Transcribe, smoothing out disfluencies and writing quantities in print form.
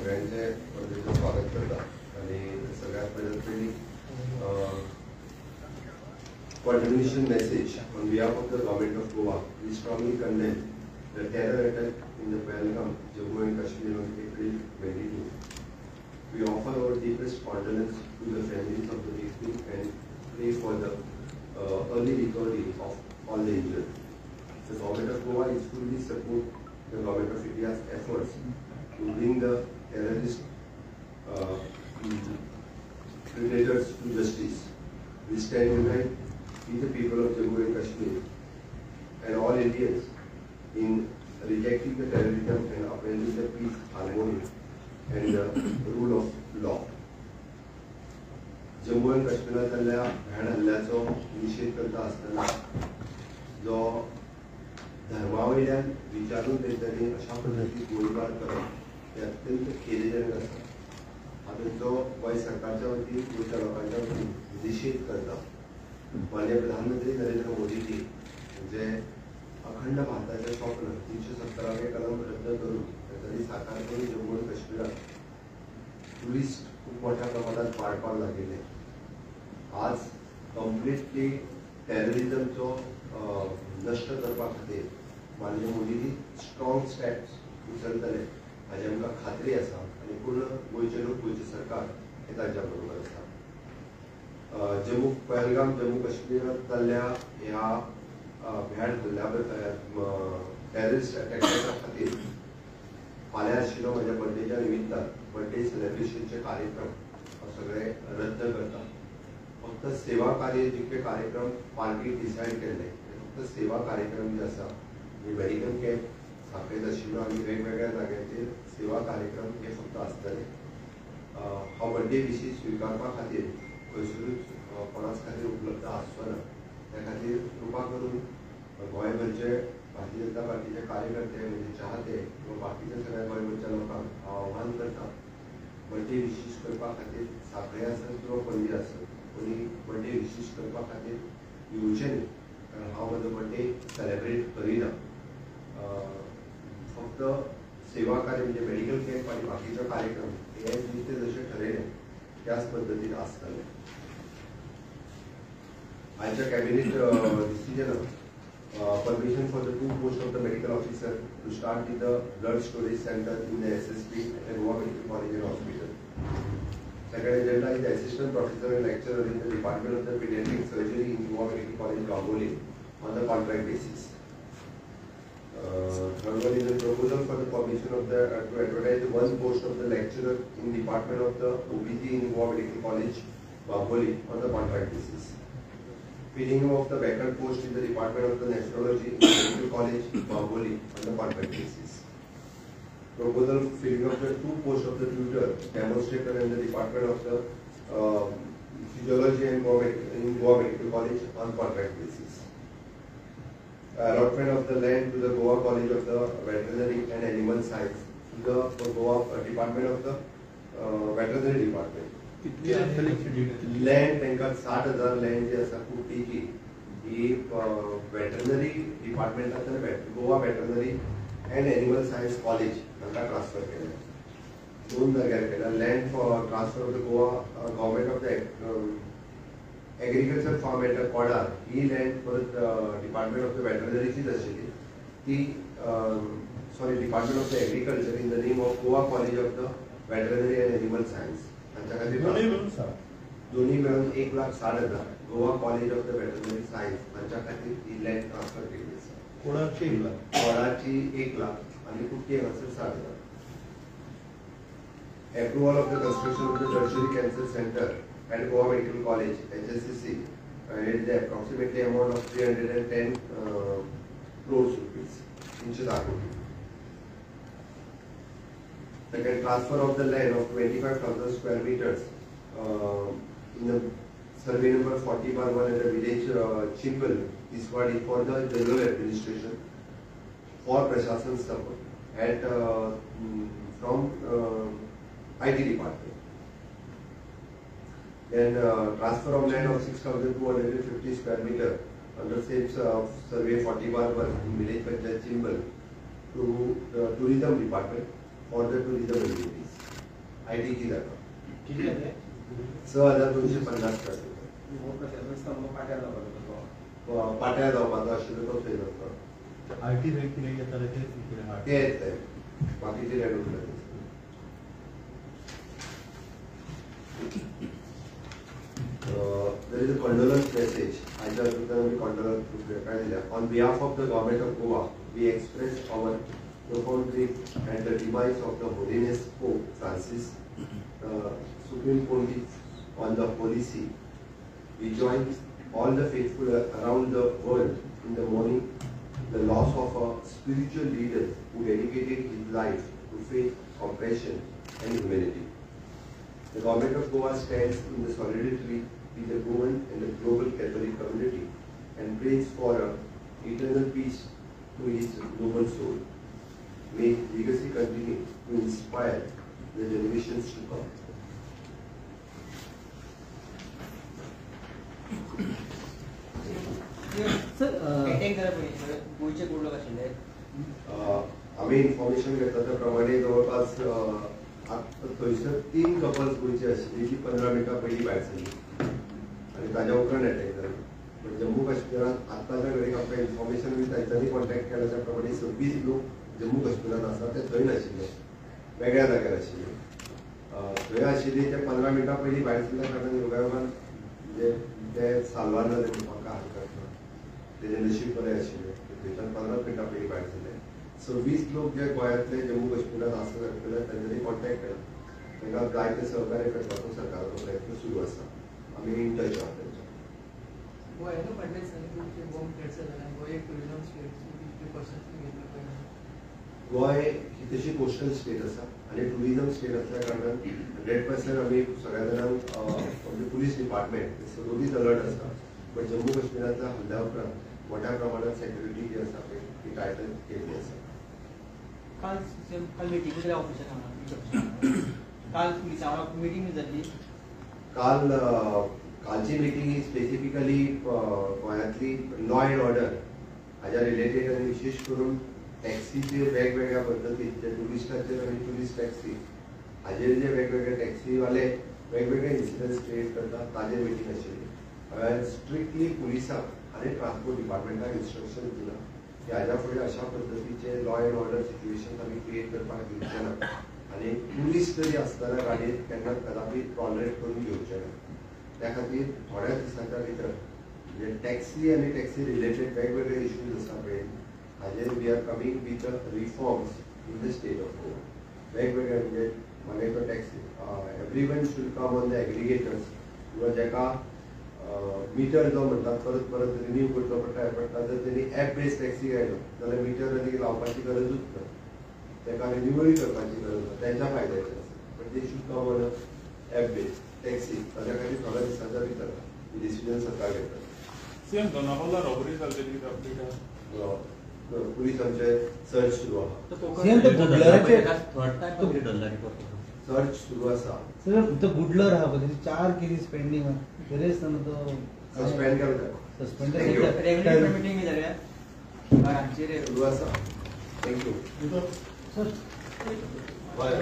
सगळ्यांचे परदेशात स्वागत करता आणि सगळ्यात पहिली continuation message on behalf of the government of Goa. We strongly condemn the terror attack in the Pahalgam, Jammu and Kashmir on April 22. We offer our deepest condolence to the families of the victims and pray for the early recovery of all the injured. The government of Goa is fully support the government of India's efforts to bring the terrorist predators to justice. We stand united with the people of Jammu and Kashmir and all Indians in rejecting the terrorism and upholding the peace, harmony and the rule of law. Jammu आणि काश्मीरातल्या भ्याड हल्ल्याचो निषेध करता असताना जो धर्मावयल्यान विचारून तेंच्यांनी अशा पद्धतीन गोळीबार करप हे अत्यंत खेदजनक आसा. हातूंचो गोंय सरकारच्या वतीन गोंयच्या लोकांच्या वतीन निषेध करता. माननीय प्रधानमंत्री नरेंद्र मोदीजी जे अखंड भारताचे स्वप्न 370 कलम रद्द करून त्यांनी साकार करून जम्मू आणि काश्मीरात टुरिस्ट खूप मोठ्या प्रमाणात वाडपाक लागिल्ले. आज कम्प्लिटली टेररिजमचो नष्ट करपा खातीर माननीय मोदीजी स्ट्रॉंग स्टेप्स उचलतले हाची आमकां खात्री आसा आनी पूर्ण गोंयचे लोक गोंयचे सरकार हे तांच्या बरोबर आसा. पहलगाम जम्मू काश्मीरात जाल्ल्या ह्या भ्याड हल्ल्या टेररिस्ट अटॅकाच्या खातीर फाल्यां आशिल्लो म्हज्या बर्थडेच्या निमित्तान बर्थडे सेलिब्रेशनचे कार्यक्रम सगळे रद्द करता. फक्त सेवा कार्य जितके कार्यक्रम पार्टीन डिसायड केल्ले फक्त सेवा कार्यक्रम जे आसा मेडिकल कॅम्प स्थापीत आशिल्लो आनी वेगवेगळ्या जाग्यांचेर सेवा कार्यक्रम हे फक्त आसतले. हो बर्थडे विशीस स्विकारपा खातीर खंयसरूच कोणाच खातीर उपलब्ध आसचो ना. त्या खातीर कृपा करून गोंयभरचे भारतीय जनता पार्टीचे कार्यकर्ते म्हणजे चाहते किंवा बाकीच्या सगळ्या गोंयभरच्या लोकांक हांव आव्हान करता बर्थडे विशीस करपा खातीर साखळे आसत किंवा पणजे आसत कोणी बर्थडे विशीस करपा खातीर येवचें न्ही. कारण हांव म्हजो बर्थडे सेलेब्रेट करिना. फक्त सेवा कार्य म्हणजे मेडिकल कॅम्प आणि बाकीचे कार्यक्रम हे जिथे जसे ठरयले त्याच पद्धतीन आसतले. आयच्या cabinet decision permission for the 2 posts of the medical officer to start with the blood storage center in the SSP at Goa Medical College and Hospital. Second agenda is the assistant professor and lecturer in the Department of the Pediatric Surgery in Goa Medical College, Bamboli on the contract basis. Third one is a proposal for the permission of the to advertise one post of the lecturer in Department of the OPG in Goa Medical College, Bamboli on the contract basis. Filling of the vacant post in the Department of the Nephrology in Medical College, Bamboli on the contract basis. Proposal filling of the 2 posts of the tutor, demonstrator in the Department of the Physiology in Goa Medical College on contract basis. Allotment of the land to the Goa College of the Veterinary and Animal Science to the Goa Department of the Veterinary Department. Land तांकां 60,000 land जी आसा कुट्टीची ही veterinary डिपार्टमेंटांतल्यान Goa veterinary and animal science college तांकां transfer केल्या. 2 जाग्यार केल्या. Land for transfer of the Goa government of the agriculture farm at Kodar ही लँड परत डिपार्टमेंट ऑफ द वेटरनरीचीच आशिल्ली ती department of the agriculture in the name of Goa college of the veterinary and animal science दोन्ही मिळून 1,60,000 Goa college of the veterinary science तांच्या खातीर ही land transfer केली आसा. कोडाची 1 लाख आणि कुट्टी हांगासर 60,000. Approval of the construction of the tertiary cancer center at Goa Medical College HSCC and the approximately amount of 310 crores rupees. 310 crores. Second, transfer of the land of 25,000 square meters in the survey number 40/1 at the village Chimbal, Iswadi for the general administration for Prashashan support at from IT department. Then transfer of land of 6,250 square meter under same survey 40/1 in village Panchayat Chimbal to the tourism department for the tourism activities. आयटीची जागा किती आहे 6250 square पाट्या जावपाचो आशिल्लो तो थंय जातलो IT rate किती येताले ते तेच बाकीचे रेट उरले there is a condolence message. On behalf of the government of Goa, we express our profound grief at the demise of the Holiness Pope Francis, Supreme Pontiff on the Holy See. We join all the faithful around the world in the mourning the loss of a spiritual leader who dedicated his life to faith, compassion, and humanity. The government of Goa stands in the solidarity with the Goan and the global Catholic community and prays for eternal peace to his noble soul. May his legacy continue to inspire the generations to come. Sir, attack जरा गोयचे good लोक आशिल्ले आम्ही information घेतला त्या प्रमाणे जवळपास थंयसर 3 couples गोयचे आशिल्ली जी 15 मिनटां पयलीं भायर सरली आणि ताज्या उपरांत अटॅक जालो पण जम्मू काश्मीरात आतांच्या घडीक आमकां इन्फॉर्मेशन बी तांच्यांनी कॉन्टॅक्ट केल्या त्या प्रमाणे 26 लोक जम्मू काश्मीरात आसा ते थंय नाशिल्ले वेगळ्या जाग्यार आशिल्ले थंय आशिल्ली ते 15 मिनटां पयलीं भायर सरल्या कारणान योगायोगान म्हणजे ते साल्वार जाले म्हणून म्हाका हरकत ना तेजें नशीब बरें आशिल्लें थंयच्यान 15 मिनटां पयलीं भायर सरले 26 लोक जे गोंयांतले जम्मू काश्मीरात आसा जाल्यार तांच्यांनी कॉन्टॅक्ट केला तांकां जाय ते सहकार्य करपाचो सरकाराचो प्रयत्न सुरू आसा आमी इन टच आहात तांच्या गोंयान म्हणलें सांगितलें बॉम्ब थ्रेट्स जाल्यार गोंय एक टुरिझम स्टेट प्रिकॉशन्स घेतले पडले गोंय ही तशी कोस्टल स्टेट आसा आनी टुरिझम स्टेट आसल्या कारणान 100% आमी सगळ्या जाणांक म्हणजे पुलीस डिपार्टमेंट सगळीच अलर्ट आसा पण जम्मू काश्मीरांतल्या हल्ल्या उपरांत मोठ्या प्रमाणात सेक्युरिटी जी आसा ती टायटन केल्ली आसा काल मिटींग जाली ऑफिसांत काल पुलिसां वांगडा मिटींग जाल्ली कालची मिटींग ही स्पेसिफिकली गोंयांतली लॉ एंड ऑर्डर हाज्या रिलेटेड आनी विशेश करून टॅक्सीचे वेगवेगळ्या पद्दतीचे टुरिस्टाचेर आनी टुरिस्ट टॅक्सी हाजेर जे वेगवेगळे टॅक्सीवाले वेगवेगळे इन्सिडंट्स क्रिएट करतात ताजेर मिटींग आशिल्ली हांवें स्ट्रिक्टली पुलिसांक आनी ट्रान्सपोर्ट डिपार्टमेंटाक इन्स्ट्रक्शन दिलां की हाज्या फुडें अशा पद्दतीचे लॉ एंड ऑर्डर सिच्युएशन आमी क्रिएट करपाक दिवचे ना आनी टुरिस्ट जरी आसतना गाडयेंत केन्ना कदापी टॉलरेट करून घेवचे ना त्या खातीर थोड्या दिसांच्या भितर म्हणजे टॅक्सी आनी टॅक्सी रिलेटेड वेगवेगळे इश्यूज आसा पळय हाजेर we are coming with reforms in the state of Goa वेगवेगळे म्हणजे मागीर तो taxi everyone should come on the aggregators किंवा जेका मीटर जो म्हणतात परत परत रिन्यू करचो पडटा जर त्यांनी ॲप बेस्ड टॅक्सी घायलो जाल्यार मीटर आनी लावपाची गरजूच ना ताका रिन्यूवल करपाची गरज ना त्यांच्या फायद्याचें आसा but they should come on app based taxi ताच्या खातीर थोड्या दिसांच्या भितर ही डिसिजन सरकार घेता सीएम दोनापावला रॉबरी जाल्ली अपडेट पुलीस आमचे सर्च सुरू आहा सर्च सुरू आसा सर तो गुडलर हा पण 4 केसीस पेंडिंग तरी असताना तो सस्पेंड केला सस्पेंड रेग्युलर मिटींग जाल्या सुरू आसा थँक्यू सर बाय